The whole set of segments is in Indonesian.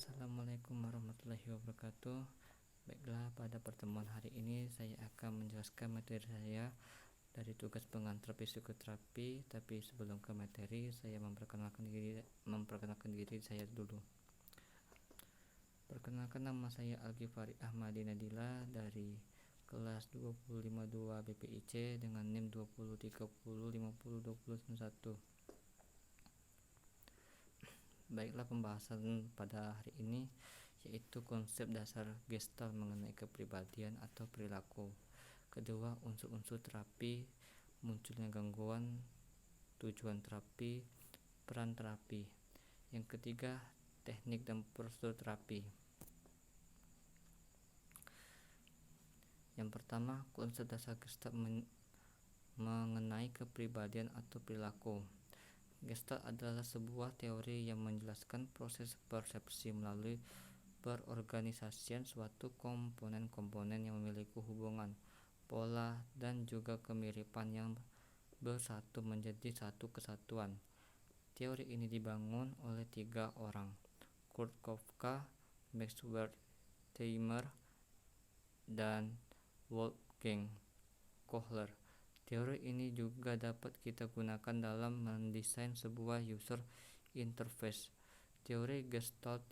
Assalamualaikum warahmatullahi wabarakatuh. Baiklah, pada pertemuan hari ini saya akan menjelaskan materi saya dari tugas pengantar psikoterapi. Tapi sebelum ke materi, saya memperkenalkan diri saya dulu. Perkenalkan, nama saya Al-Ghifari Ahmadi Nadila dari kelas 252 BPIC dengan NIM 2030502091. Baiklah, pembahasan pada hari ini yaitu konsep dasar Gestalt mengenai kepribadian atau perilaku. Kedua, unsur-unsur terapi, munculnya gangguan, tujuan terapi, peran terapi. Yang ketiga, teknik dan prosedur terapi. Yang pertama, konsep dasar Gestalt mengenai kepribadian atau perilaku. Gestalt adalah sebuah teori yang menjelaskan proses persepsi melalui perorganisasian suatu komponen-komponen yang memiliki hubungan, pola, dan juga kemiripan yang bersatu menjadi satu kesatuan. Teori ini dibangun oleh 3 orang, Kurt Koffka, Max Wertheimer, dan Wolfgang Kohler. Teori ini juga dapat kita gunakan dalam mendesain sebuah user interface. Teori Gestalt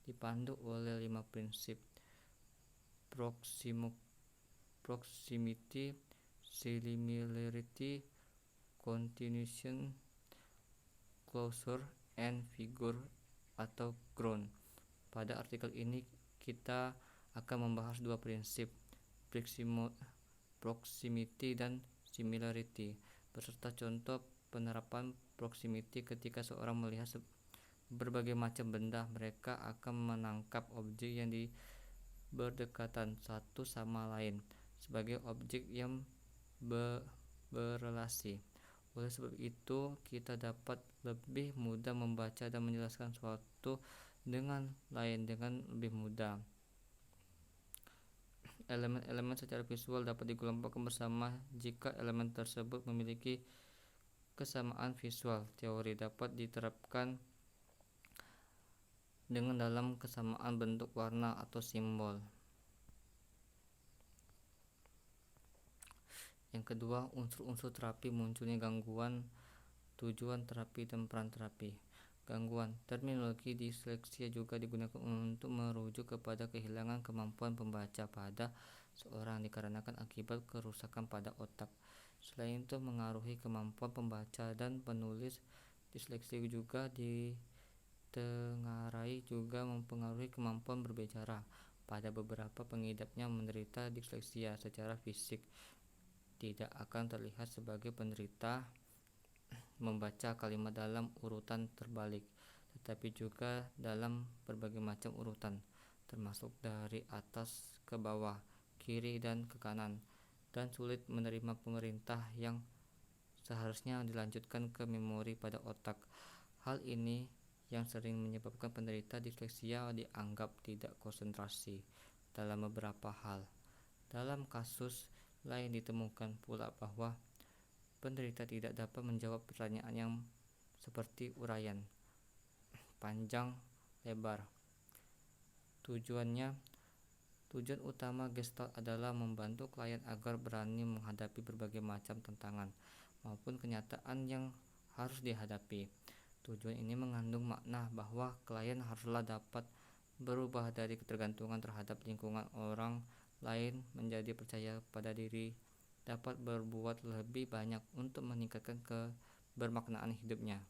dipandu oleh 5 prinsip: proximity, similarity, continuation, closure, and figure atau ground. Pada artikel ini kita akan membahas 2 prinsip, proximity dan similarity, beserta contoh penerapan proximity. Ketika seorang melihat berbagai macam benda, mereka akan menangkap objek yang berdekatan satu sama lain sebagai objek yang berelasi. Oleh sebab itu, kita dapat lebih mudah membaca dan menjelaskan suatu dengan lain dengan lebih mudah. Elemen-elemen secara visual dapat dikelompokkan bersama jika elemen tersebut memiliki kesamaan visual. Teori dapat diterapkan dengan dalam kesamaan bentuk, warna, atau simbol. Yang kedua, unsur-unsur terapi, munculnya gangguan, tujuan terapi, dan peran terapi. Gangguan. Terminologi disleksia juga digunakan untuk merujuk kepada kehilangan kemampuan membaca pada seorang dikarenakan akibat kerusakan pada otak. Selain itu mengaruhi kemampuan pembaca dan penulis, disleksia juga ditengarai juga mempengaruhi kemampuan berbicara. Pada beberapa pengidapnya menderita disleksia secara fisik tidak akan terlihat sebagai penderita membaca kalimat dalam urutan terbalik, tetapi juga dalam berbagai macam urutan, termasuk dari atas ke bawah, kiri dan ke kanan, dan sulit menerima pemerintah yang seharusnya dilanjutkan ke memori pada otak. Hal ini yang sering menyebabkan penderita disleksia dianggap tidak konsentrasi dalam beberapa hal. Dalam kasus lain ditemukan pula bahwa penderita tidak dapat menjawab pertanyaan yang seperti uraian panjang lebar. Tujuan utama Gestalt adalah membantu klien agar berani menghadapi berbagai macam tantangan maupun kenyataan yang harus dihadapi. Tujuan ini mengandung makna bahwa klien haruslah dapat berubah dari ketergantungan terhadap lingkungan orang lain menjadi percaya pada diri, dapat berbuat lebih banyak untuk meningkatkan kebermaknaan hidupnya.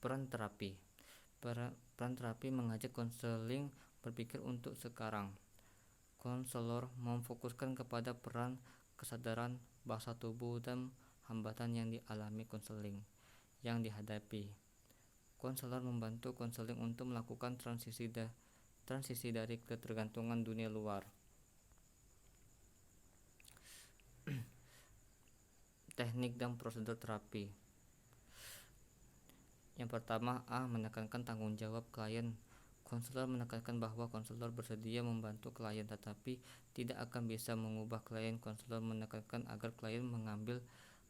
Peran terapi. Peran terapi mengajak konseling berpikir untuk sekarang. Konselor memfokuskan kepada peran, kesadaran, bahasa tubuh, dan hambatan yang dialami konseling yang dihadapi. Konselor membantu konseling untuk melakukan transisi dari ketergantungan dunia luar. Teknik dan prosedur terapi. Yang pertama, menekankan tanggung jawab klien. Konselor menekankan bahwa konselor bersedia membantu klien tetapi tidak akan bisa mengubah klien. Konselor menekankan agar klien mengambil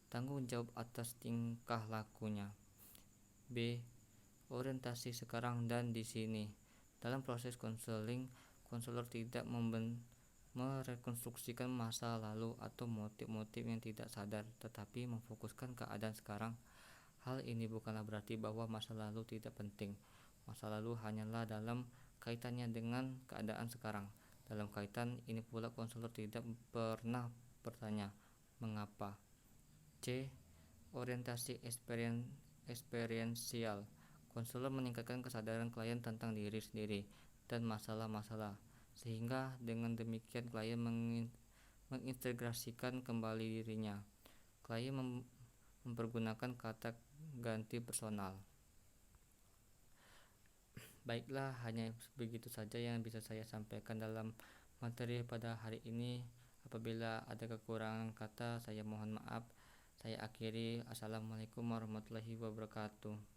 tanggung jawab atas tingkah lakunya. B. Orientasi sekarang dan di sini. Dalam proses konseling, konselor tidak merekonstruksikan masa lalu atau motif-motif yang tidak sadar, tetapi memfokuskan keadaan sekarang. Hal ini bukanlah berarti bahwa masa lalu tidak penting. Masa lalu hanyalah dalam kaitannya dengan keadaan sekarang. Dalam kaitan ini pula konselor tidak pernah bertanya, mengapa? C. Orientasi eksperiensial. Konselor meningkatkan kesadaran klien tentang diri sendiri dan masalah-masalah, sehingga dengan demikian klien mengintegrasikan kembali dirinya. Klien mempergunakan kata ganti personal. Baiklah, hanya begitu saja yang bisa saya sampaikan dalam materi pada hari ini. Apabila ada kekurangan kata, saya mohon maaf. Saya akhiri. Assalamualaikum warahmatullahi wabarakatuh.